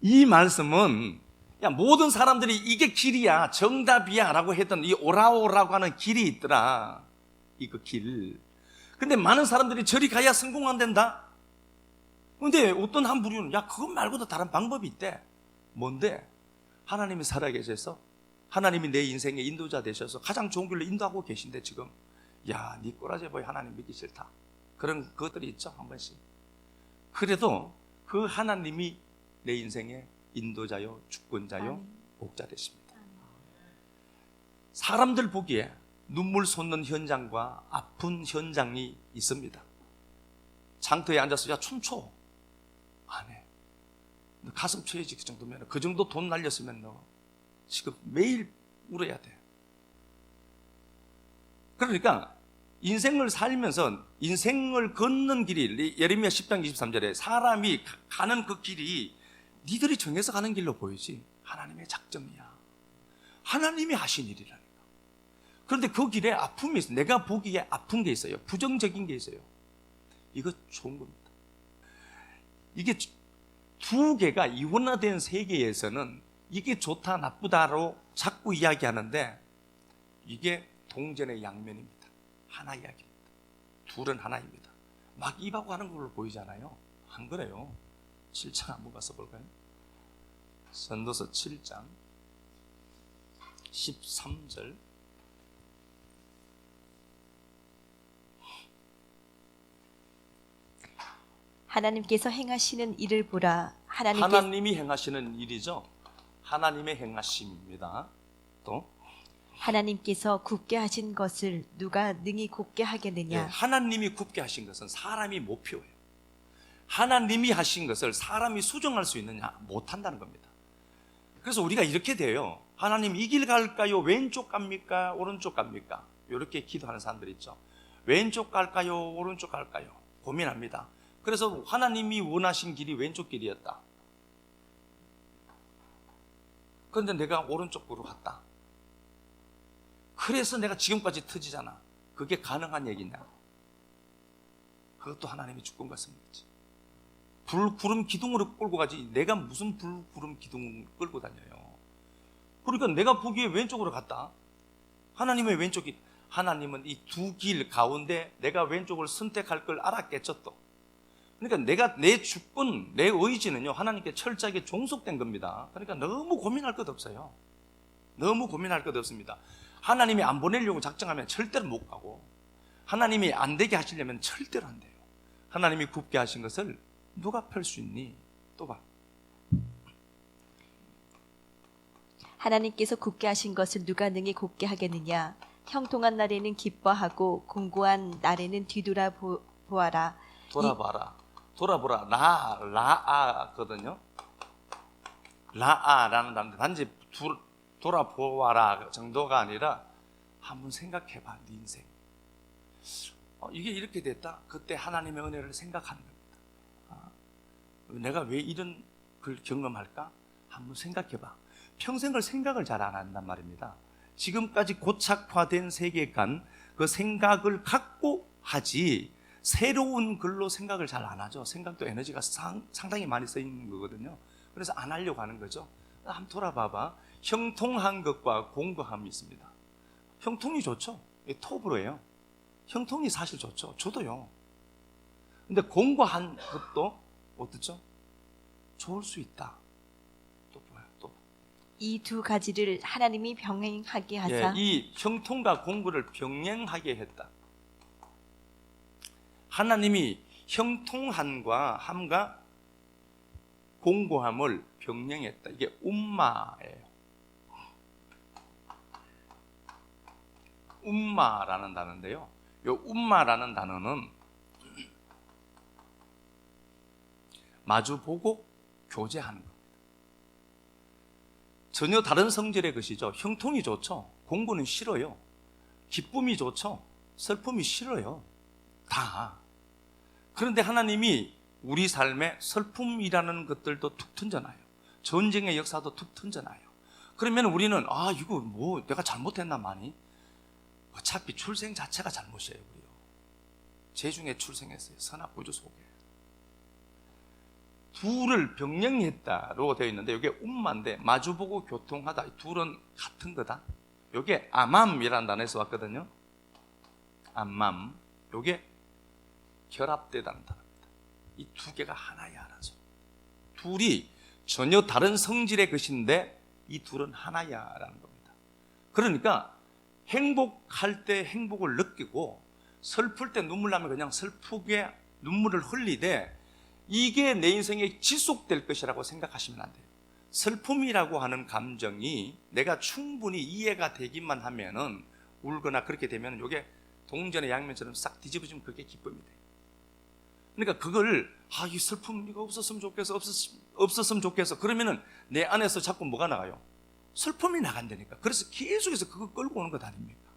이 말씀은 야 모든 사람들이 이게 길이야 정답이야 라고 했던 이 오라오라고 하는 길이 있더라. 이거 길. 근데 많은 사람들이 저리 가야 성공 안 된다. 근데 어떤 한 부류는 야 그것 말고도 다른 방법이 있대. 뭔데? 하나님이 살아계셔서 하나님이 내 인생의 인도자 되셔서 가장 좋은 길로 인도하고 계신데 지금 야 니 꼬라지 보이 하나님 믿기 싫다. 그런 것들이 있죠 한 번씩. 그래도 그 하나님이 내 인생의 인도자요 주권자요 목자 되십니다. 사람들 보기에 눈물 솟는 현장과 아픈 현장이 있습니다. 장터에 앉아서 야 춤춰 안 해. 너 가슴 쳐야지. 그 정도면 그 정도 돈 날렸으면 너 지금 매일 울어야 돼. 그러니까 인생을 살면서 인생을 걷는 길이 예레미야 10장 23절에 사람이 가는 그 길이 니들이 정해서 가는 길로 보이지 하나님의 작정이야. 하나님이 하신 일이라니까. 그런데 그 길에 아픔이 있어요. 내가 보기에 아픈 게 있어요. 부정적인 게 있어요. 이거 좋은 겁니다. 이게 두 개가 이원화된 세계에서는 이게 좋다 나쁘다로 자꾸 이야기하는데 이게 동전의 양면입니다. 하나 이야기입니다. 둘은 하나입니다. 막 입하고 하는 걸로 보이잖아요. 안 그래요. 7장 한번 가서 볼까요? 전도서 7장 13절 하나님께서 행하시는 일을 보라. 하나님이 행하시는 일이죠. 하나님의 행하심입니다. 또 하나님께서 굽게 하신 것을 누가 능히 굽게 하겠느냐. 네, 하나님이 굽게 하신 것은 사람이 못 피워요. 하나님이 하신 것을 사람이 수정할 수 있느냐? 못한다는 겁니다. 그래서 우리가 이렇게 돼요. 하나님 이 길 갈까요? 왼쪽 갑니까? 오른쪽 갑니까? 이렇게 기도하는 사람들 있죠. 왼쪽 갈까요? 오른쪽 갈까요? 고민합니다. 그래서 하나님이 원하신 길이 왼쪽 길이었다. 그런데 내가 오른쪽으로 갔다. 그래서 내가 지금까지 터지잖아. 그게 가능한 얘기냐? 그것도 하나님이 주권 같습니다. 불구름 기둥으로 끌고 가지 내가 무슨 불구름 기둥을 끌고 다녀요. 그러니까 내가 보기에 왼쪽으로 갔다. 하나님의 왼쪽이 하나님은 이 두 길 가운데 내가 왼쪽을 선택할 걸 알았겠죠 또. 그러니까 내가 내 주권, 내 의지는요 하나님께 철저하게 종속된 겁니다. 그러니까 너무 고민할 것 없어요. 너무 고민할 것 없습니다. 하나님이 안 보내려고 작정하면 절대로 못 가고 하나님이 안 되게 하시려면 절대로 안 돼요. 하나님이 굽게 하신 것을 누가 펼 수 있니? 또 봐. 하나님께서 굽게 하신 것을 누가 능히 굽게 하겠느냐. 형통한 날에는 기뻐하고 공고한 날에는 뒤돌아 보아라. 돌아봐라. 돌아보라. 라아거든요. 라아라는 단어 단지 돌아보아라 정도가 아니라 한번 생각해봐. 네 인생. 이게 이렇게 됐다. 그때 하나님의 은혜를 생각하는 겁니다. 내가 왜 이런 걸 경험할까? 한번 생각해봐. 평생을 생각을 잘 안 한단 말입니다. 지금까지 고착화된 세계관 그 생각을 갖고 하지 새로운 글로 생각을 잘 안 하죠. 생각도 에너지가 상당히 많이 쓰이는 거거든요. 그래서 안 하려고 하는 거죠. 한번 돌아봐봐. 형통한 것과 공고함이 있습니다. 형통이 좋죠. 톱으로예요. 형통이 사실 좋죠. 저도요. 근데 공고한 것도 어떻죠? 좋을 수 있다. 또 뭐야? 또 이 두 가지를 하나님이 병행하게 하사 이 형통과 공고를 병행하게 했다. 하나님이 형통함과 공고함을 병행했다. 이게 움마예요. 움마라는 단어인데요. 이 움마라는 단어는 마주보고 교제하는 겁니다. 전혀 다른 성질의 것이죠. 형통이 좋죠. 공고는 싫어요. 기쁨이 좋죠. 슬픔이 싫어요. 다. 그런데 하나님이 우리 삶에 슬픔이라는 것들도 툭 던져놔요. 전쟁의 역사도 툭 던져놔요. 그러면 우리는 이거 뭐 내가 잘못했나 많이? 어차피 출생 자체가 잘못이에요. 우리요. 재중에 출생했어요. 선악구조 속에. 둘을 병령했다로 되어 있는데 이게 움마인데 마주보고 교통하다. 이 둘은 같은 거다. 이게 아맘이라는 단어에서 왔거든요. 아맘. 이게 결합되다는 단어입니다. 이 두 개가 하나야 하나죠. 둘이 전혀 다른 성질의 것인데 이 둘은 하나야라는 겁니다. 그러니까 행복할 때 행복을 느끼고 슬플 때 눈물 나면 그냥 슬프게 눈물을 흘리되 이게 내 인생에 지속될 것이라고 생각하시면 안 돼요. 슬픔이라고 하는 감정이 내가 충분히 이해가 되기만 하면은 울거나 그렇게 되면 이게 동전의 양면처럼 싹 뒤집어지면 그게 기쁨이 돼요. 그러니까 그걸 이 슬픔 이거 없었으면 좋겠어. 그러면은 내 안에서 자꾸 뭐가 나가요? 슬픔이 나간다니까. 그래서 계속해서 그거 끌고 오는 것 아닙니까?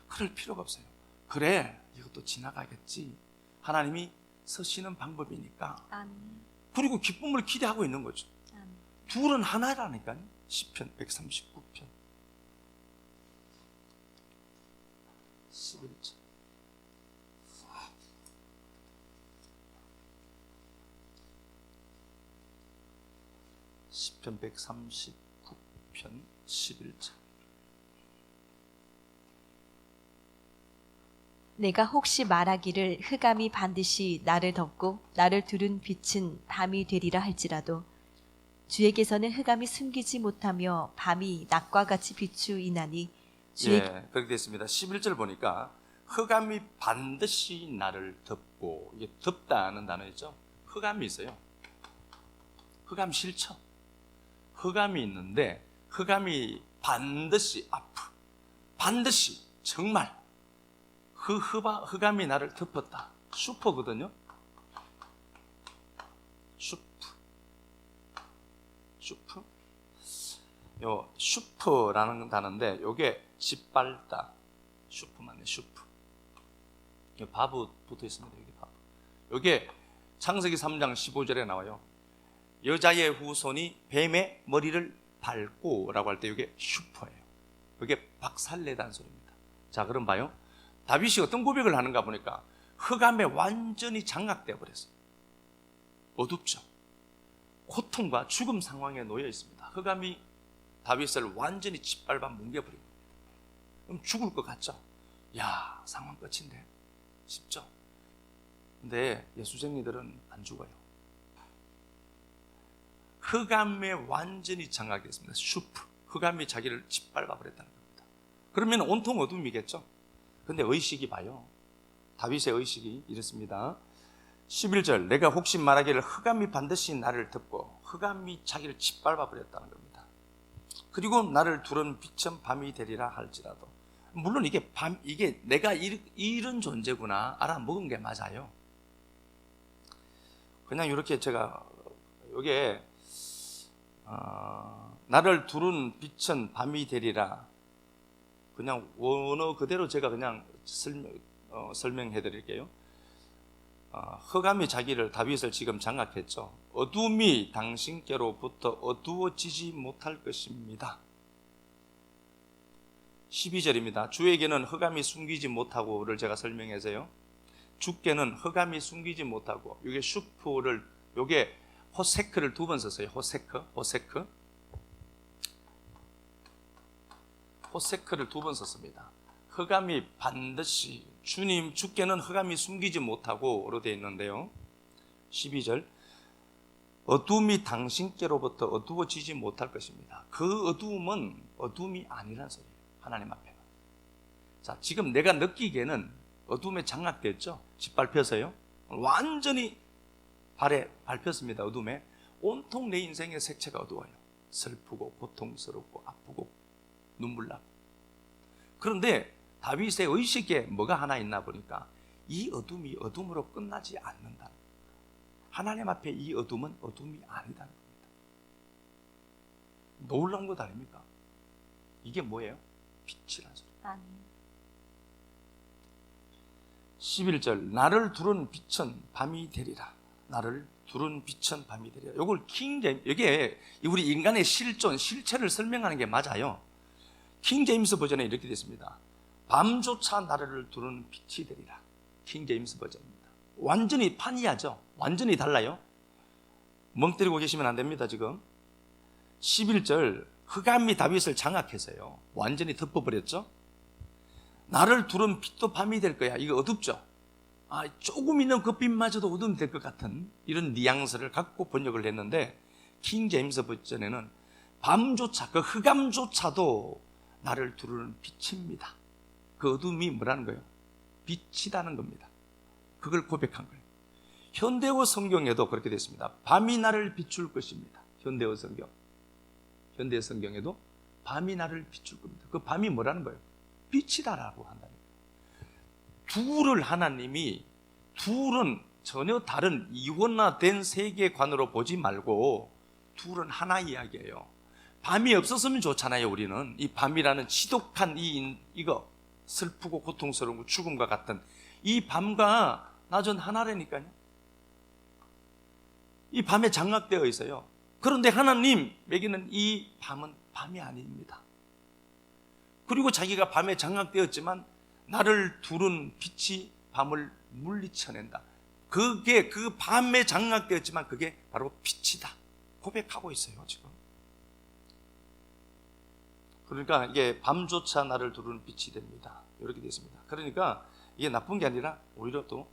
그럴 필요가 없어요. 그래, 이것도 지나가겠지. 하나님이 서시는 방법이니까. 아멘. 그리고 기쁨을 기대하고 있는 거죠. 아멘. 둘은 하나라니까요. 시편 139편 11절. 시편 139편 11절. 내가 혹시 말하기를 흑암이 반드시 나를 덮고 나를 두른 빛은 밤이 되리라 할지라도 주에게서는 흑암이 숨기지 못하며 밤이 낮과 같이 비추이나니 그렇게 됐습니다. 11절 보니까 흑암이 반드시 나를 덮고, 이게 덮다는 단어있죠. 흑암이 있어요. 흑암 싫죠. 흑암이 있는데 흑암이 반드시 반드시 정말 흑암이 나를 덮었다. 슈퍼거든요. 요 슈퍼라는 단어인데 요게 짓밟다. 슈퍼만요. 슈퍼. 바브 붙어 있습니다. 여기 바브. 요게 창세기 3장 15절에 나와요. 여자의 후손이 뱀의 머리를 밟고라고 할 때 이게 슈퍼예요. 이게 박살내다는 소리입니다. 자, 그럼 봐요. 다윗이 어떤 고백을 하는가 보니까 흑암에 완전히 장악되어 버렸어요. 어둡죠. 고통과 죽음 상황에 놓여 있습니다. 흑암이 다윗을 완전히 짓밟아 뭉개버린 겁니다. 그럼 죽을 것 같죠? 야, 상황 끝인데 쉽죠? 근데 예수쟁이들은 안 죽어요. 흑암에 완전히 장악됐습니다. 흑암이 자기를 짓밟아 버렸다는 겁니다. 그러면 온통 어둠이겠죠? 근데 의식이 봐요. 다윗의 의식이 이렇습니다. 11절, 내가 혹시 말하기를 흑암이 반드시 나를 덮고 흑암이 자기를 짓밟아 버렸다는 겁니다. 그리고 나를 두른 빛은 밤이 되리라 할지라도, 물론 이게 내가 이런 존재구나 알아먹은 게 맞아요. 그냥 이렇게 제가 이게 나를 두른 빛은 밤이 되리라, 그냥 원어 그대로 제가 그냥 설명해 드릴게요. 흑암이 다윗을 지금 장악했죠. 어둠이 당신께로부터 어두워지지 못할 것입니다. 12절입니다. 주에게는 흑암이 숨기지 못하고를 제가 설명해서요. 주께는 흑암이 숨기지 못하고, 이게 슈프를, 이게 호세크를 두 번 썼어요. 호세크를 두 번 썼습니다. 흑암이 반드시, 주께는 흑암이 숨기지 못하고로 되어 있는데요. 12절, 어둠이 당신께로부터 어두워지지 못할 것입니다. 그 어두움은 어둠이 아니란 소리예요. 하나님 앞에는. 자, 지금 내가 느끼기에는 어둠에 장악됐죠. 짓밟혀서요. 완전히 발에 밟혔습니다. 어둠에. 온통 내 인생의 색채가 어두워요. 슬프고 고통스럽고 아프고 눈물 나고. 그런데 다윗의 의식에 뭐가 하나 있나 보니까 이 어둠이 어둠으로 끝나지 않는다. 하나님 앞에 이 어둠은 어둠이 아니다는 겁니다. 놀라운 것 아닙니까? 이게 뭐예요? 빛이라는 소리. 아멘. 11절 나를 두른 빛은 밤이 되리라. 나를 두른 빛은 밤이 되리라. 이걸 이게 우리 인간의 실존, 실체를 설명하는 게 맞아요. 킹 제임스 버전에 이렇게 됐습니다. 밤조차 나를 두른 빛이 되리라. 킹 제임스 버전입니다. 완전히 판이하죠. 완전히 달라요. 멍 때리고 계시면 안 됩니다. 지금 11절 흑암이 다윗을 장악해서요 완전히 덮어버렸죠. 나를 두른 빛도 밤이 될 거야. 이거 어둡죠. 조금 있는 그 빛마저도 어둠이 될 것 같은 이런 뉘앙스를 갖고 번역을 했는데 킹 제임스 버전에는 밤조차 그 흑암조차도 나를 두르는 빛입니다. 그 어둠이 뭐라는 거예요? 빛이라는 겁니다. 그걸 고백한 거예요. 현대어 성경에도 그렇게 됐습니다. 밤이 나를 비출 것입니다. 현대어 성경. 현대 성경에도 밤이 나를 비출 겁니다. 그 밤이 뭐라는 거예요? 빛이다라고 한다는 거예요. 둘은 전혀 다른 이원화된 세계관으로 보지 말고 둘은 하나 이야기예요. 밤이 없었으면 좋잖아요. 우리는 이 밤이라는 지독한 이거 슬프고 고통스러운 죽음과 같은 이 밤과 낮은 하나라니까요. 이 밤에 장악되어 있어요. 그런데 하나님에게는 이 밤은 밤이 아닙니다. 그리고 자기가 밤에 장악되었지만 나를 두른 빛이 밤을 물리쳐낸다. 그게 그 밤에 장악되었지만 그게 바로 빛이다. 고백하고 있어요, 지금. 그러니까 이게 밤조차 나를 두르는 빛이 됩니다. 이렇게 되어 있습니다. 그러니까 이게 나쁜 게 아니라 오히려 또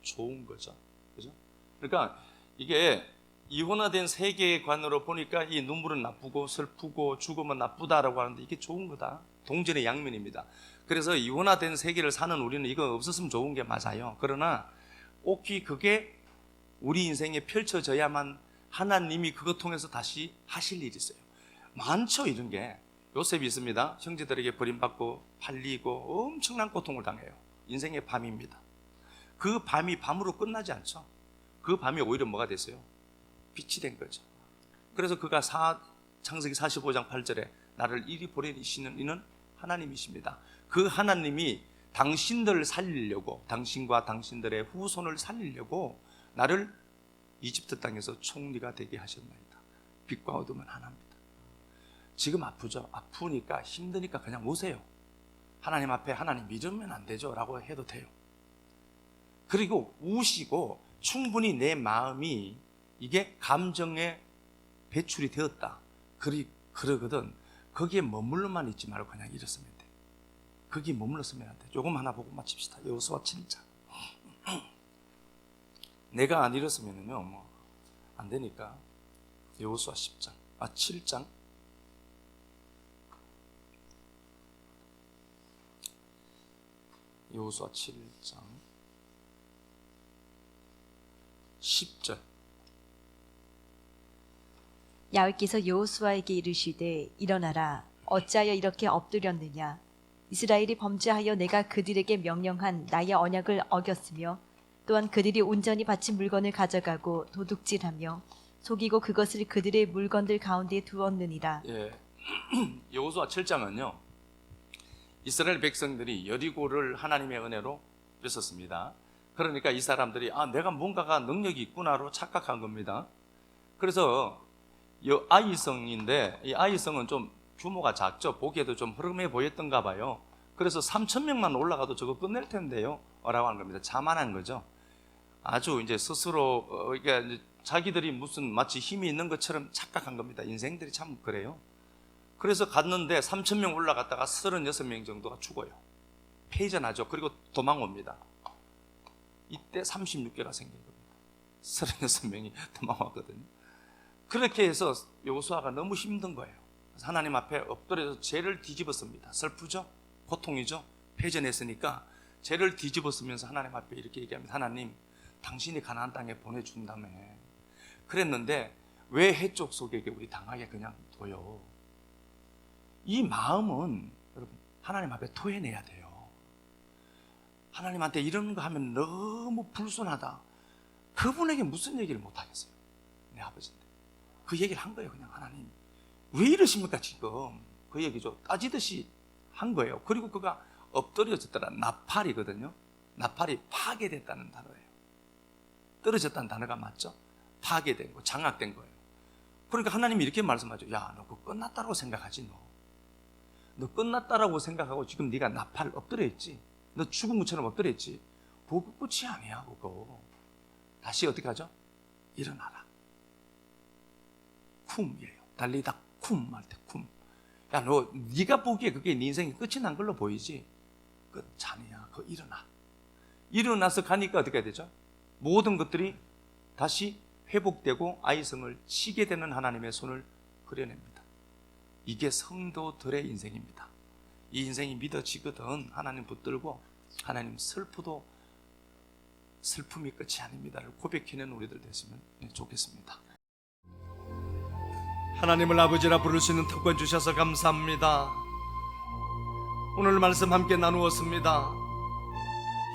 좋은 거죠. 그죠? 그러니까 이게 이혼화된 세계관으로 보니까 이 눈물은 나쁘고 슬프고 죽음은 나쁘다라고 하는데 이게 좋은 거다. 동전의 양면입니다. 그래서 이혼화된 세계를 사는 우리는 이거 없었으면 좋은 게 맞아요. 그러나 꼭히 그게 우리 인생에 펼쳐져야만 하나님이 그것 통해서 다시 하실 일이 있어요. 많죠, 이런 게. 요셉이 있습니다. 형제들에게 버림받고 팔리고 엄청난 고통을 당해요. 인생의 밤입니다. 그 밤이 밤으로 끝나지 않죠. 그 밤이 오히려 뭐가 됐어요? 빛이 된 거죠. 그래서 그가 창세기 45장 8절에 나를 이리 보내시는 이는 하나님이십니다. 그 하나님이 당신들을 살리려고, 당신과 당신들의 후손을 살리려고 나를 이집트 땅에서 총리가 되게 하셨나이다. 빛과 어둠은 하나입니다. 지금 아프죠? 아프니까 힘드니까 그냥 오세요. 하나님 앞에 하나님 믿으면 안 되죠? 라고 해도 돼요. 그리고 우시고 충분히 내 마음이 이게 감정에 배출이 되었다. 그러거든. 거기에 머물러만 있지 말고 그냥 일었으면 돼. 거기에 머물렀으면 안 돼. 요금 하나 보고 마칩시다. 여호수아 7장. 내가 안 일었으면요, 뭐 안 되니까. 여호수아 7장. 여호수아 7장 10절. 야훼께서 여호수아에게 이르시되 일어나라 어찌하여 이렇게 엎드렸느냐 이스라엘이 범죄하여 내가 그들에게 명령한 나의 언약을 어겼으며 또한 그들이 온전히 바친 물건을 가져가고 도둑질하며 속이고 그것을 그들의 물건들 가운데 두었느니라. 예. 여호수아 7장은요 이스라엘 백성들이 여리고를 하나님의 은혜로 뺏었습니다. 그러니까 이 사람들이 내가 뭔가가 능력이 있구나로 착각한 겁니다. 그래서 아이성인데 이 아이성은 좀 규모가 작죠. 보기에도 좀 흐름해 보였던가 봐요. 그래서 3,000명만 올라가도 저거 끝낼 텐데요 라고 하는 겁니다. 자만한 거죠. 아주 이제 스스로 그러니까 자기들이 무슨 마치 힘이 있는 것처럼 착각한 겁니다. 인생들이 참 그래요. 그래서 갔는데 3,000명 올라갔다가 36명 정도가 죽어요. 패전하죠. 그리고 도망옵니다. 이때 36개가 생긴 겁니다. 36명이 도망왔거든요. 그렇게 해서 여호수아가 너무 힘든 거예요. 그래서 하나님 앞에 엎드려서 죄를 뒤집었습니다. 슬프죠? 고통이죠? 패전했으니까 죄를 뒤집었으면서 하나님 앞에 이렇게 얘기합니다. 하나님, 당신이 가나안 땅에 보내준다며. 그랬는데 왜 해쪽 속에게 우리 당하게 그냥 둬요? 이 마음은 여러분 하나님 앞에 토해내야 돼요. 하나님한테 이런 거 하면 너무 불순하다. 그분에게 무슨 얘기를 못 하겠어요? 내 아버지인데. 그 얘기를 한 거예요. 그냥 하나님 왜 이러십니까 지금? 그 얘기죠. 따지듯이 한 거예요. 그리고 그가 엎드려졌더라. 나팔이거든요. 나팔이 파괴됐다는 단어예요. 떨어졌다는 단어가 맞죠? 파괴된 거, 장악된 거예요. 그러니까 하나님이 이렇게 말씀하죠. 야, 너 그거 끝났다라고 생각하지 너 끝났다라고 생각하고 지금 네가 나팔 엎드려 있지? 너 죽은 것처럼 엎드려 있지? 그거 끝이 아니야 그거. 다시 어떻게 하죠? 일어나라. 쿰이에요. 달리다 쿰 할 때 쿰. 야, 너 네가 보기에 그게 네 인생이 끝이 난 걸로 보이지? 끝 아니야. 그거 일어나. 일어나서 가니까 어떻게 해야 되죠? 모든 것들이 다시 회복되고 아이성을 치게 되는 하나님의 손을 그려냅니다. 이게 성도들의 인생입니다. 이 인생이 믿어지거든 하나님 붙들고 하나님 슬프도 슬픔이 끝이 아닙니다를 고백하는 우리들 됐으면 좋겠습니다. 하나님을 아버지라 부를 수 있는 특권 주셔서 감사합니다. 오늘 말씀 함께 나누었습니다.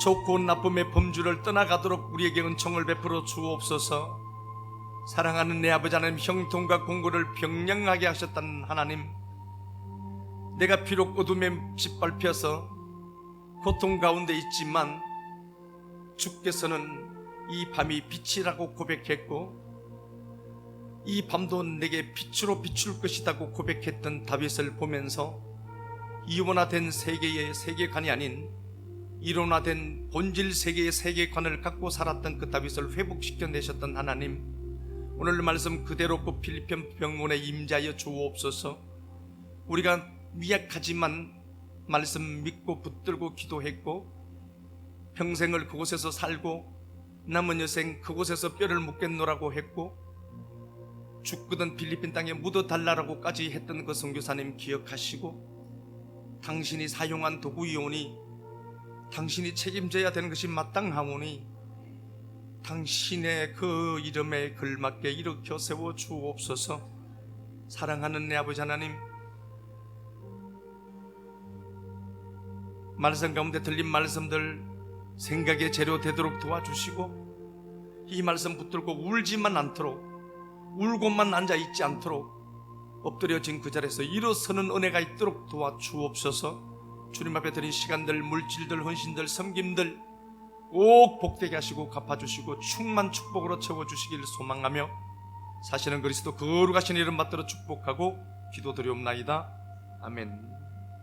좋고 나쁨의 범주를 떠나가도록 우리에게 은총을 베풀어 주옵소서. 사랑하는 내 아버지 하나님, 형통과 공고를 병량하게 하셨다는 하나님, 내가 비록 어둠에 짓밟혀서 고통 가운데 있지만 주께서는 이 밤이 빛이라고 고백했고 이 밤도 내게 빛으로 비출 것이라고 고백했던 다윗을 보면서 이원화된 세계의 세계관이 아닌 이론화된 본질 세계의 세계관을 갖고 살았던 그 다윗을 회복시켜내셨던 하나님, 오늘 말씀 그대로 그 필리핀 병원에 임자여 주옵소서. 우리가 미약하지만 말씀 믿고 붙들고 기도했고 평생을 그곳에서 살고 남은 여생 그곳에서 뼈를 묻겠노라고 했고 죽거든 필리핀 땅에 묻어달라고까지 했던 그 선교사님 기억하시고 당신이 사용한 도구이오니 당신이 책임져야 되는 것이 마땅하오니 당신의 그 이름에 걸맞게 일으켜 세워 주옵소서. 사랑하는 내 아버지 하나님, 말씀 가운데 들린 말씀들 생각의 재료 되도록 도와주시고 이 말씀 붙들고 울지만 않도록, 울고만 앉아있지 않도록 엎드려진 그 자리에서 일어서는 은혜가 있도록 도와주옵소서. 주님 앞에 드린 시간들, 물질들, 헌신들, 섬김들 꼭 복되게 하시고 갚아주시고 충만 축복으로 채워주시길 소망하며 사시는 그리스도 거룩하신 이름 받들어 축복하고 기도드리옵나이다. 아멘.